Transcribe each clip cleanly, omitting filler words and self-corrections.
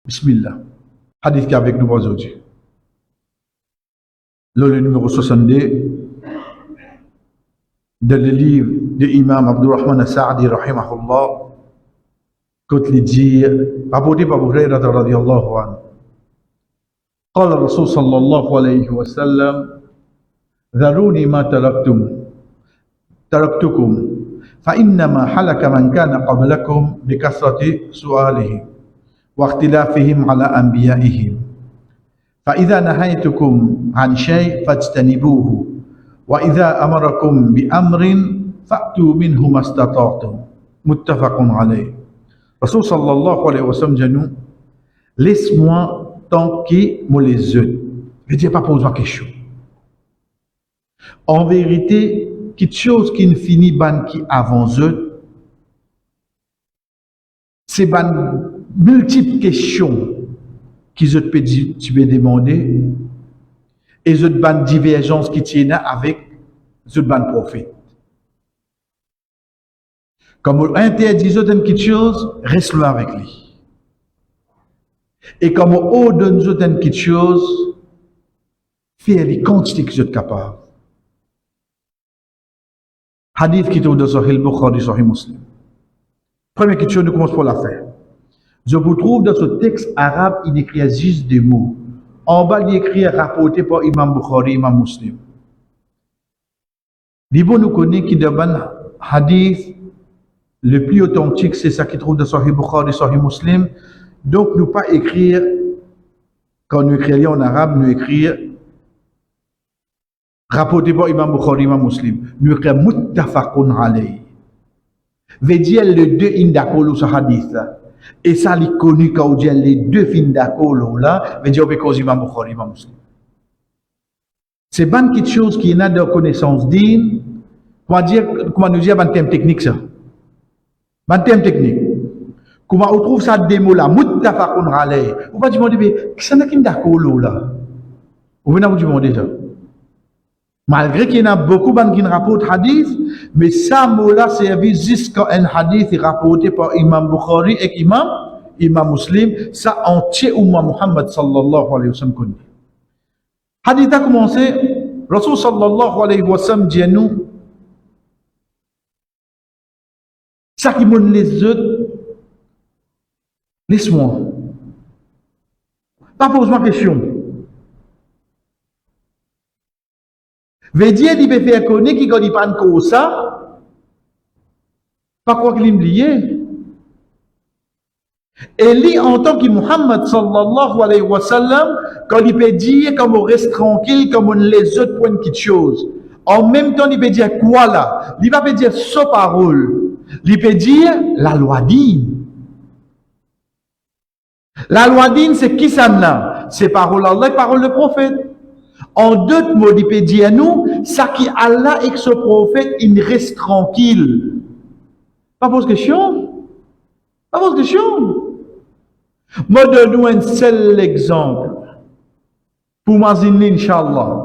Bismillah. Hadith qui est avec nous aujourd'hui. Le numéro 62 de le livre de l'imam Abdurrahman As-Sa'di rahimahullah, quand il dit, rapporté par Abu Hurairah radiyallahu anhu, قال الرسول صلى الله عليه وسلم ذروني ما تركتكم فإنما حلك من كان قبلكم بكثرة سؤالهم واختلافهم على أنبيائهم فإذا نهيتكم عن شيء فاجتنبوه وإذا أمركم بأمر فأتوا منه ما استطعتم متفق عليه. Rasul sallallahu alayhi wa sallam dit nous, laisse-moi tant que moi les œufs. Je ne dis pas poser question. En vérité, quelque chose qui ne finit ban qui avant eux, c'est ban multiples questions qui tu peux demander et les ban divergence qui tiennent avec les ban prophète. Comme on interdit quelque chose, reste là avec lui. Et comme on ordonne quelque chose, fais les quantités que vous êtes capable. Hadith qui est dans Sahih Bukhari, Sahih Muslim. Première question, nous commençons par la faire. Je vous trouve dans ce texte arabe, il écrit juste des mots. En bas, il écrit rapporté par Imam Bukhari, Imam Muslim. L'Ibn nous connaît qui demande hadith le plus authentique, c'est ça qui trouve dans Sahih Bukhari, Sahih Muslim. Donc, nous pas écrire, quand nous écrivons en arabe, nous écrire rapporté par Imam Bukhari, Imam Muslim. Nous écrivons muttafaqun alayhi. Veut dire les deux indakolo ce hadith là. Et ça, il est connu quand on dit les deux fins d'accord là, veut dire que Imam Bukhari, Imam Muslim. C'est pas quelque chose qui est de connaissance digne. Comment nous dire un thème technique ça? Un thème technique. Comment on trouve ça des mots là, muttafaqun alayhi. On va demander, mais qu'est-ce qu'il y a d'accord là? On va vous demander ça. Malgré qu'il y en a beaucoup qui rapportent hadith, mais ça mot-là servi jusqu'à un hadith rapporté par Imam Bukhari et Imam Muslim, ça entier Ummah Muhammad sallallahu alayhi wa sallam connaît. Hadith a commencé, Rasul sallallahu alayhi wa sallam dit à nous, ça qui monte les autres, laisse-moi. Pas pose-moi question. Veut dire qu'il peut faire connaître qu'il ne pas comme ça, pas quoi qu'il oublié. Et lui, en tant que Muhammad sallallahu alayhi wa sallam, quand il peut dire comme on reste tranquille, comme on les autres points quelque chose. En même temps, il peut dire quoi là? Il va pas dire sa parole. Il peut dire la loi dine. La loi dine, c'est qui ça là? C'est parole Allah et parole du prophète. En d'autres mots, il peut dire à nous, ça qui Allah et ce prophète, il reste tranquille. Pas pose question. Pas pose question. Moi, donne-nous un seul exemple. Pour m'aziner, Inch'Allah.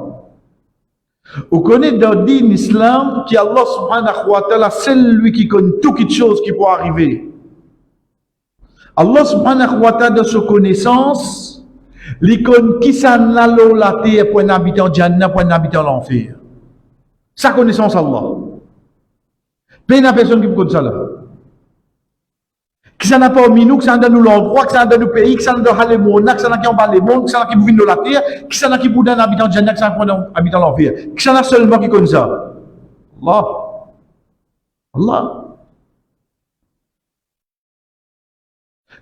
Vous connaissez dans l'islam qui Allah subhanahu wa ta'ala, c'est lui qui connaît toutes les choses qui peuvent arriver. Allah subhanahu wa ta'ala, de sa connaissance, l'icône qui s'en a la terre pour un habitant Jannah, pour un habitant l'enfer. Sa connaissance Allah. Pas une personne qui peut connaître ça là. Qui s'en a pas au nous, qui s'en a dans l'endroit, qui s'en a dans le pays, qui s'en a dans le monde, qui s'en a qui en parle le monde, qui s'en a qui vivent dans la terre, qui s'en a qui pour un habitant Jannah, qui s'en a pour un habitant l'enfer. Qui s'en a seulement qui connaît ça. Allah. Allah.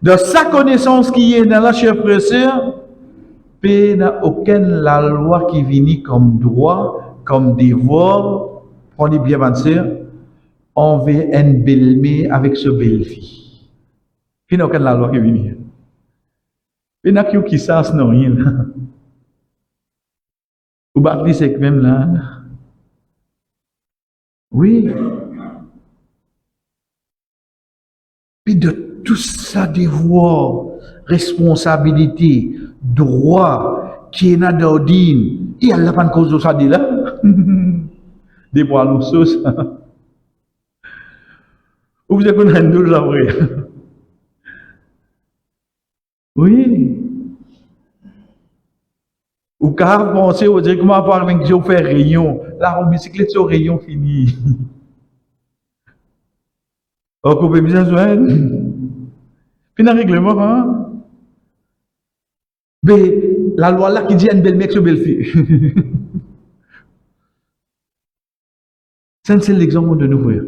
De sa connaissance qui est dans la chère frère, il n'y a aucune la loi qui vient comme droit, comme devoir, prenez bien avancé, envers un belle-mère avec ce belle-fille. Il n'y a aucune la loi qui vient. Il n'y a qui ça, ce non rien. Ou bien, c'est même là. Oui. Puis de tout ça, devoir, responsabilité, droit, qui est dans l'ordine, il y a la pas de cause de ça, dit là. Des poils aux sauces. Vous avez connu un deux après. Oui. Ou car penser, on dirait comment avoir avec Dieu faire rayon. Là, on bicyclette sur rayon fini. On coupe bien joindre. Puis dans le règlement, hein? Mais la loi là qui dit une belle mec sur belle fille. Ça, c'est l'exemple de nous, frère.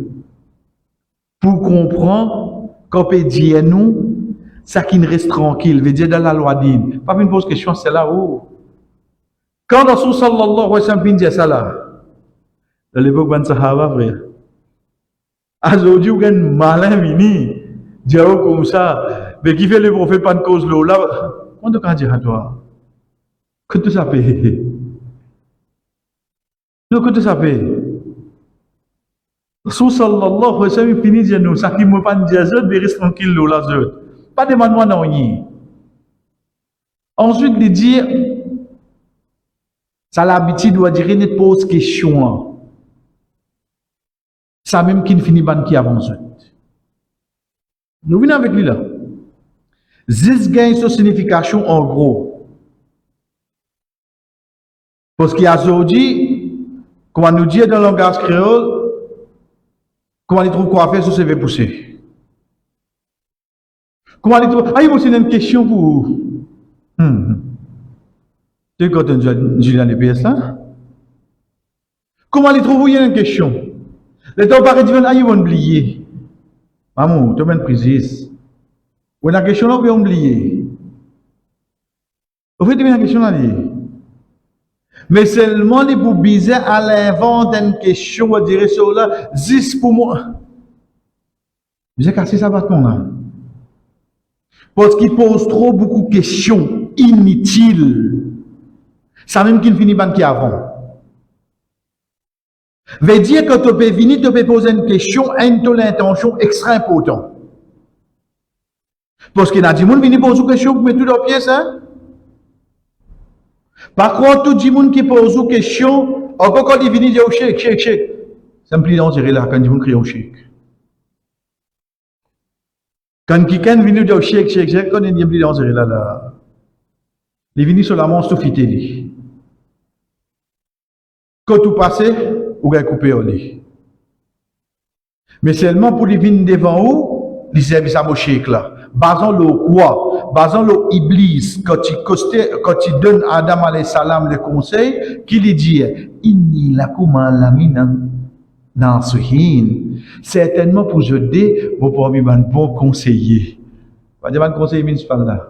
Pour comprendre, quand on dit à nous, ça qui nous reste tranquille, veut dire dans la loi d'Inde. Pas une pose question, c'est là où. Quand Rasul sallallahu alayhi wa sallam dit ça là, dans l'époque de Sahaba, frère, aujourd'hui, vous avez un malin vini, diao comme ça, mais qui fait le prophète pas de cause là, on te dire à toi, que tu sapé? Que tu sapé? Rasul sallallahu alayhi wa sallam finit de nous, ça qui me pas dire ça, mais reste tranquille là, pas de demande-moi non rien. Ensuite, il dit, ça l'habitude doit dire, ne pose question. Ça même qui ne finit pas qui avance. Nous venons avec lui là. Zis gagne sa signification en gros. Parce qu'il y a aujourd'hui, comment nous dire dans le langage créole, comment il trouve quoi faire sur ses pousser. Comment il trouve. Ah, il y a une question pour vous. Tu es content de Julien EPS là? Comment il trouve une question? Les temps paraît dire, ah, ils vont oublier. Maman, tu m'as une prise. Ou la question là, vous pouvez oublier. Vous faites bien la question là. Mais seulement les pour biser à l'invent d'une question, on dirait ça là, 10 pour moi. J'ai cassé ça bâton là. Parce qu'il pose trop beaucoup de questions inutiles. Ça même qu'il finit pas qui avant. Veut dire que tu peux venir, tu peux poser une question, une intention extra importante. Parce qu'il y a des gens qui viennent poser une question pour mettre tout dans pièce, hein? Par contre, tout le monde qui pose une question, encore quand il vient dire shake. Ça me plaît d'en là, quand il crie au shake. Quand quelqu'un vient dire shake, quand il vient d'en là. Il vient sur la monstre fidèle. Quand tout passe, ou va couper au lit. Mais seulement pour les venir devant vous, les services à Moshek là. Basant le quoi? Basant le Iblis, quand il donne à Adam alayhi salam le conseil, qui lui dit, inni lakuma laminan nasihin. Certainement pour je dis, vous pouvez un bon conseiller. Pas dire un conseiller municipal là.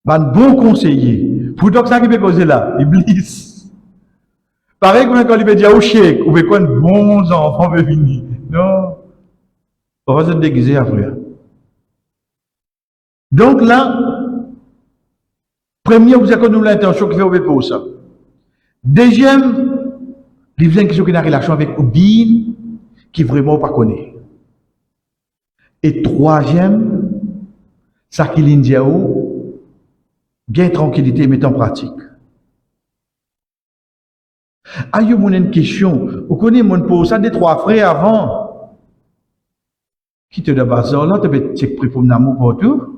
Un bon conseiller. Pour donc ça qui peut causer là, Iblis. Pareil comme quand il veut dire au chèque, ou bien quoi, bons enfants veulent venir. Non. On va se déguiser après. Donc là, premier, vous avez l'intention qui fait pour ça. Deuxième, il vient qui a une relation avec Oubine, qui vraiment pas connaît. Et troisième, ça qui l'India ou, gain tranquillité et mettre en pratique. Aïe, mon une question. Vous connaissez mon pour ça des trois frères avant. Qui te de bazar là, tu peux check prix pour l'amour pour tout.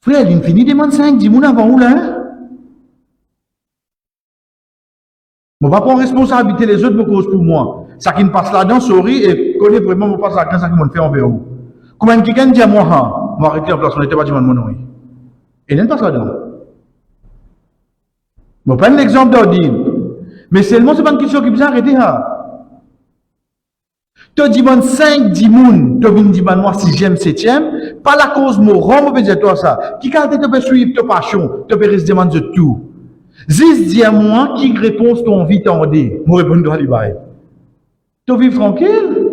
Frère, il finit demande 5, 10 moun avant ou là. Je ne vais pas prendre responsabilité les autres pour cause pour moi. Ça qui me passe là-dedans, sorry, et connaît vraiment me passe là-dedans, ça qui me fait envers vous. Comment quelqu'un dit à moi, je vais arrêter en place, on n'était pas dit mon nom. Et il ne passe là-dedans. Je vais prendre l'exemple d'Ordine. Mais seulement, ce n'est pas une question qui peut arrêter. Tu dis 5, 10 moun, tu viens dire moi 6e, 7e, pas la cause morale, je peux dire toi ça. Qui quand tu peux suivre ta passion, tu peux rester demander de tout. Zis dis à moi qui réponse ton envie tendue. Moi répondre à l'ibay. Tu vis tranquille.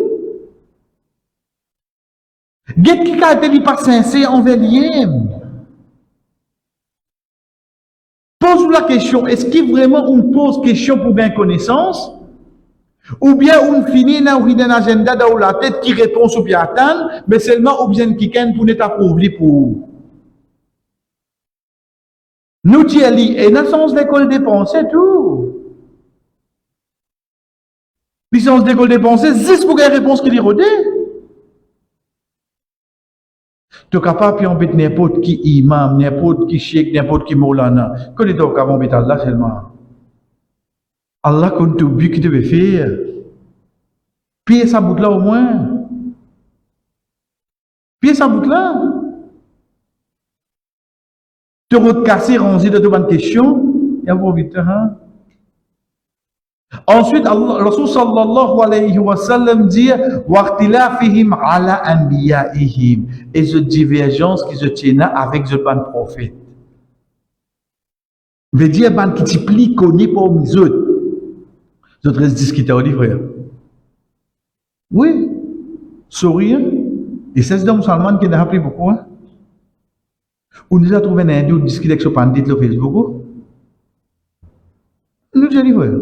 Get qui quand tu pas sincère envers l'iem. Pose-vous la question, est-ce qu'il vraiment on pose question pour bien connaissance? Ou bien on finit dans un agenda dans la tête qui répond sur bien attendre, mais seulement ou bien quelqu'un pour n'être approuvé pour. Nous disons, et dans le sens d'école des pensées, tout. Licence d'école des pensées, 10 pour une réponse qui est rodée. Tu es capable d'embêter n'importe qui imam, n'importe qui cheikh, n'importe qui moulana. Quand tu es capable d'embêter Allah seulement. Allah compte tout but que tu veux faire. Paye sa bout là au moins. Paye sa bout là. Tu vas casser, ranger de bonnes questions. Il y a pas vite, hein? Ensuite, Allah, Rasul sallallahu alayhi wa sallam dit waqtilafihim ala anbiyaihim, et cette divergence qui se tient avec ce ban prophète. Veut dire ban qui t'y connaît pour les autres. Les autres discuter au frère. Oui, sourire. Et c'est ce musulman qui n'a appris beaucoup. Hein? On nous a trouvé un hindou discuter avec ce pandit sur Facebook. Nous disons frère.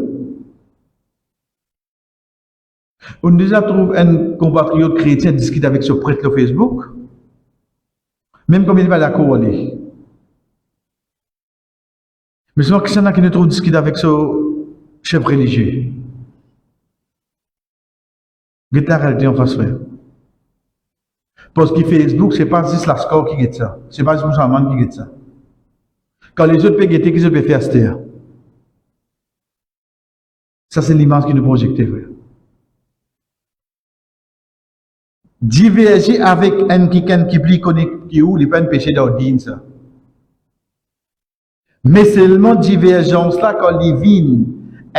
On déjà trouve un compatriote chrétien discuter avec ce prêtre sur Facebook, même comme il n'est pas d'accord avec. Mais c'est qu'il qui ne trouve discuter avec ce chef religieux. Get la réalité en face frère. Parce que Facebook, c'est pas juste la score qui get ça. C'est pas juste le musulman qui get ça. Quand les autres peuvent guetter, qu'ils peuvent faire cette terre. Ça, c'est l'image qui nous projette, frère. Diverger avec un qui plie qui ou, il n'est pas un péché d'ordine, ça. Mais seulement divergence là, quand il vient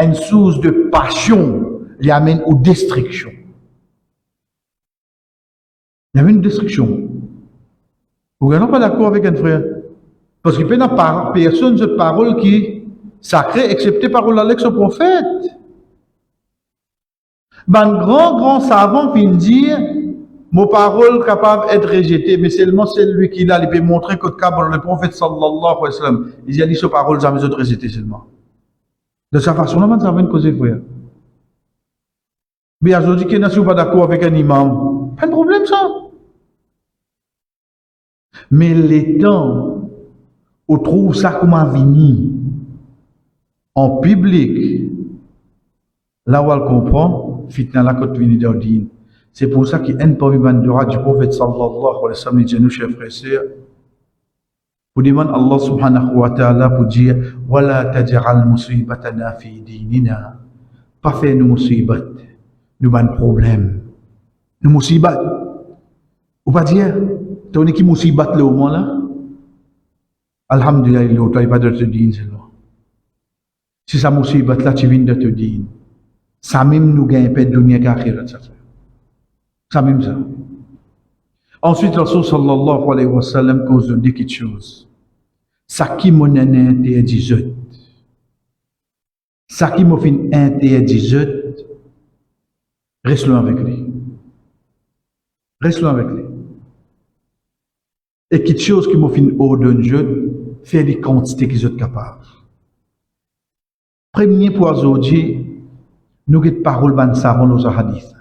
une source de passion, il amène aux destructions. Il y a une destruction. Vous n'êtes pas d'accord avec un frère? Parce qu'il n'y a personne de parole qui est sacrée, excepté parole d'Alex au prophète. Ben, grand savant vient dire, mon parole capable d'être rejetée, mais seulement celui qui l'a, il peut montrer que le prophète sallallahu alayhi wa sallam, il a dit ce parole, ça me rejeté seulement. De sa façon, là, ça va une cause, frère. Mais aujourd'hui, qui n'est pas d'accord avec un imam, pas de problème, ça. Mais les temps, on trouve ça comme un vini, en public, là où elle comprend, fitna la côte vini d'ordine. C'est pour ça qu'il y a un parmi les droits du prophète sallallahu alayhi wa sallam, dit nous, chers frères et sœurs, pour demander Allah subhanahu wa ta'ala pour dire, wala taj'al musibatana fi dinina, pas faire nous musibat, nous ban problème, nous musibat, ou pas dire, tu as qui musibat le moment là, alhamdulillah, tu n'as pas de te dire seulement. Si ça musibat là, tu viens de te dire, ça même nous gagne pas de dunya qu'akhirat, ça fait. Ça même ça. Ensuite, Rasul sallallahu alayhi wa sallam cause de dire quelque chose. Ça qui m'en interdit, ça qui m'a fait interdit, reste loin avec lui. Reste loin avec lui. Et quelque chose qui m'a fait ordonner, faire des quantités qu'ils sont capables. Premier pour aujourd'hui, nous avons parole ban savon nos hadiths.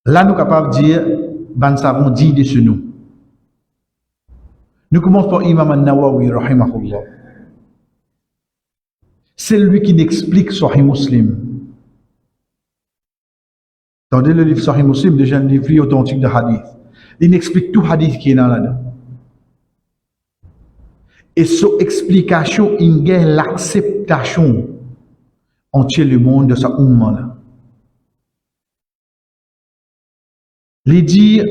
Là, nous sommes capables de dire, ban savon dit de nous. Nous commençons par Imam al-Nawawi, rahimahullah. C'est lui qui explique Sahih Muslim. Attendez le livre Sahih Muslim, déjà un livre authentique de hadith. Il explique tout hadith qui est là-dedans. Et son explication, il y a l'acceptation entière le monde de sa umma là. Les dire,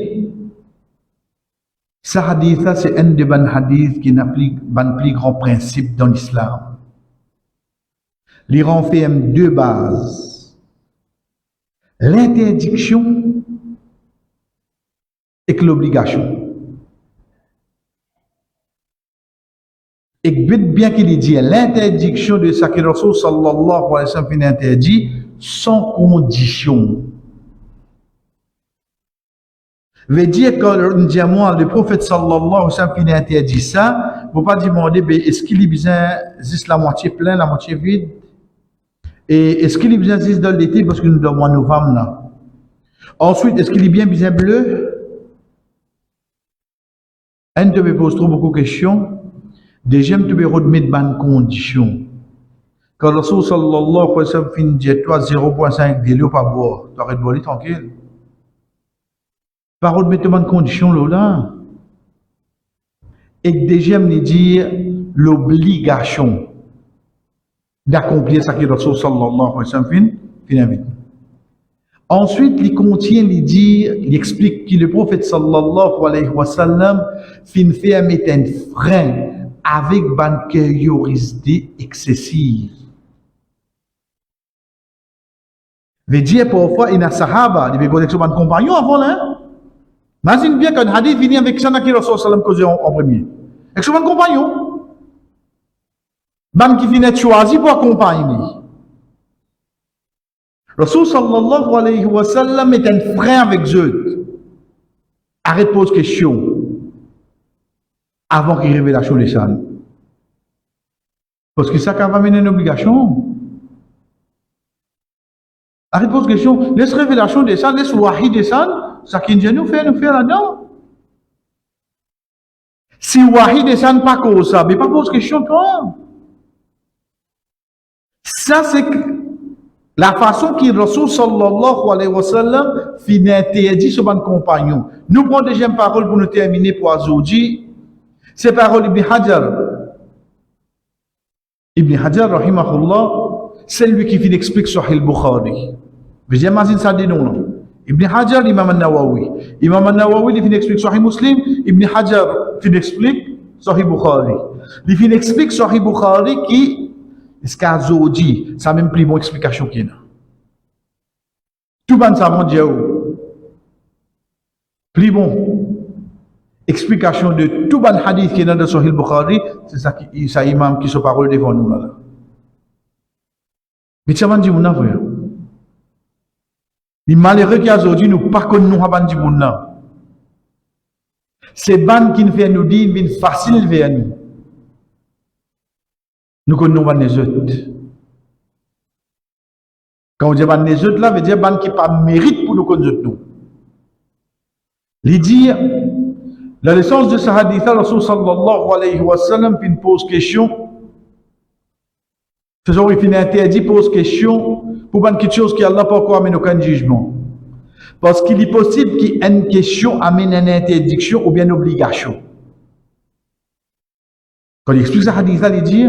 ce hadith là, c'est un des bons hadiths qui n'a plus grand principe dans l'islam. Il renferme deux bases. L'interdiction et l'obligation. Et bien qu'il dit l'interdiction de ce que Rasul sallallahu alayhi wa sallam interdit sans condition. Veut dire que le prophète sallallahu alayhi wa sallam interdit ça, il ne faut pas demander est-ce qu'il est besoin juste la moitié plein, la moitié vide, et est-ce qu'il est besoin juste dans l'été parce que nous sommes en novembre là. Ensuite, est-ce qu'il est bien besoin bleu? Un de me pose trop beaucoup de questions. Déjà, je me remettre de bonnes conditions. Quand le Rasul sallallahu alayhi wa sallam finit de dire toi 0,5 de l'eau pas boire, tu arrêtes de boire tranquille. Parole met en condition là. Et deuxième, il dit l'obligation d'accomplir ce que le Rasul sallallahu alayhi wa sallam fait. Ensuite, il contient, il explique que le prophète sallallahu alayhi wa sallam fait mettre un frein avec une curiosité excessive. Veut dire parfois, il y a des sahaba, il y a des compagnons avant là. Imagine bien qu'un hadith finit avec ça que le Rasul sallam causé en premier. Avec son compagnon. Même qui finit choisi pour accompagner. Rasul sallallahu alayhi wa sallam est un frère avec eux. Arrête pose question. Avant qu'il révélation les salles. Parce que ça va mener une obligation. Arrête pose question. Laisse révélation des salles, laisse wahi des salles. Ça qui nous fait là-dedans. Si wahi des salles pas cause ça, mais pas pose question toi. Ça c'est la façon qu'il Rasul sallallahu alayhi wa sallam finit interdit sur son compagnon. Nous prenons deuxième parole pour nous terminer pour Azoudi. C'est parole Ibn Hajar. Ibn Hajar, rahimahullah, c'est lui qui finit explique Sahih al-Bukhari. Vous imaginez ça des noms. Ibn Hajar, Imam al-Nawawi. Imam al-Nawawi, il finit explique Sahih Muslim. Ibn Hajar finit explique Sahih Bukhari. Il finit explique Sahih Bukhari qui est-ce qu'Azoudi, ça même plus bonne explication qu'il y a. Tout le monde savant dire plus bon explication de tout le hadith qui est dans le Sahih Bukhari, c'est ça qui ça imam qui se parole devant nous là. Mais ça m'a dit mon frère. Les malheureux qui aujourd'hui nous pas connaissent nous avant dit mon nom. C'est ban qui nous fait nous dire une facile vers nous. Nous connaissons les autres. Quand on dit les autres, là, veut dire ban qui pas mérite pour nous connaître nous. Il dit, la leçon de ce hadith, le Rasul sallallahu alayhi wa sallam, il pose question. Faisons, il finit interdit, pose question pour quelque chose qui Allah pas encore amène aucun jugement. Parce qu'il est possible qu'une question amène une interdiction ou bien une obligation. Quand il explique ce hadith, il dit,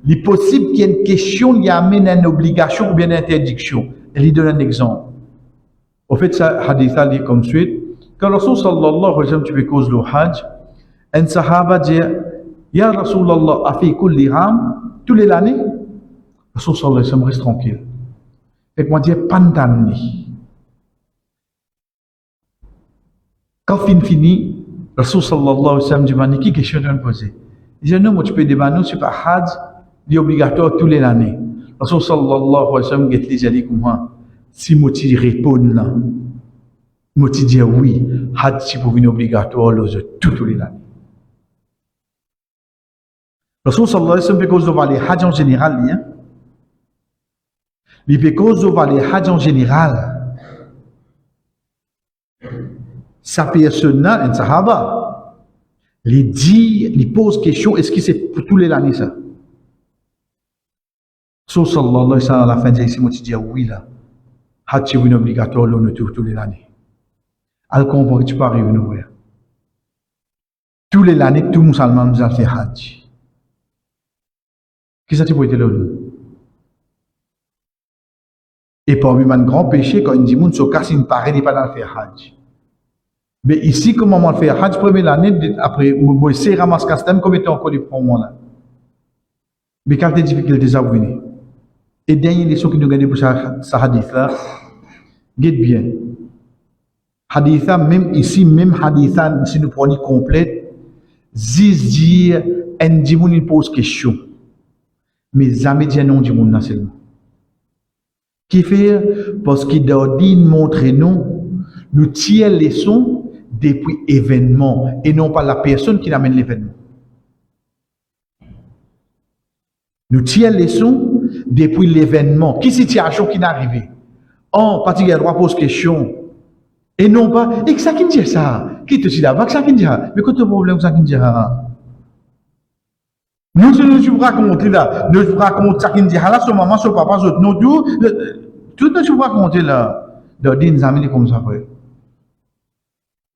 il est possible qu'il y ait une question qui amène une obligation ou bien une interdiction. Et il donne un exemple. Au fait, ce hadith dit comme suite, quand le Rasul sallallahu alayhi wa sallam, tu fais cause le hajj, un sahaba dit, Ya Rasulallah, a fait kulli ram, tous les années, le Rasul sallallahu alayhi wa sallam reste tranquille. Et moi, je dis, pandamni. Quand fini, le Rasul sallallahu alayhi wa sallam dit, mais qui question de me poser? Il dit, non, moi, tu peux demander, c'est pas hajj, il est obligatoire tous les années. Le Rasul sallallahu alayhi wa sallam dit, si moi, tu réponds là, moi, tu dis oui, hajj, c'est pour une obligatoire, tous les années. Le Rasul sallallahu alayhi wa sallam, parce que les hajj en général, il fait cause de les hajj en général. Sa personne, un sahaba, il dit, il pose question, est-ce que c'est pour tous les années ça? Sallallahu alayhi wa sallam, à la fin de ici, moi, tu dis oui là. Hajj c'est une obligatoire, tous les années. Elle comprend que tu peux arriver nous voir. Tous les années, tout musulman nous a fait hajj. Qu'est-ce que tu peux dire là? Et parmi un grand péché, quand on dit moun se casse une pareille, il n'est pas dans le faire hajj. Mais ici, comment on fait hajj, première année, après, on essaie de ramasser castem, comme était encore pour moi là. Mais quelles des difficultés ça venir? Et dernière leçon qui nous gagne pour ce hadith là, guette bien. Hadith là, même ici, même hadith là, si nous prenons complète, ziz dire, un dimoun il pose question. Mais jamais dire non dimoun là seulement. Qui fait parce qu'il doit dire montrer nous tirons les leçons depuis l'événement et non pas la personne qui amène l'événement. Nous tirons les leçons depuis l'événement. Qui situation qui est arrivée? En particulier, droit pose question. Et non pas, et ça qui dit ça? Qui te dit là? Ça qui dit ça? Mais quand tu as un problème, ça qui dit ça? Nous, je vous raconte là, nous vous raconte ça qui dit là, son maman, son papa, son nous, tout ce que vous racontez là, de dire, nous amener comme ça, frère.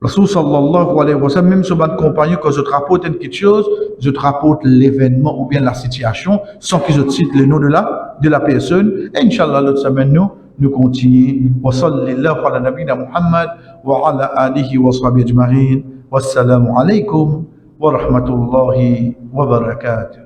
Rasul sallallahu alayhi wa sallam, même sur votre compagnon, quand je te rapporte une petite chose, je te rapporte l'événement ou bien la situation, sans que je te cite le nom de la personne. Et Inch'Allah, l'autre semaine, nous continuons. Wa sallallahu ala nabina Muhammad wa ala alihi wa sahbihi ajma'in. Wassalamu alaikum wa rahmatullahi wa barakatuh.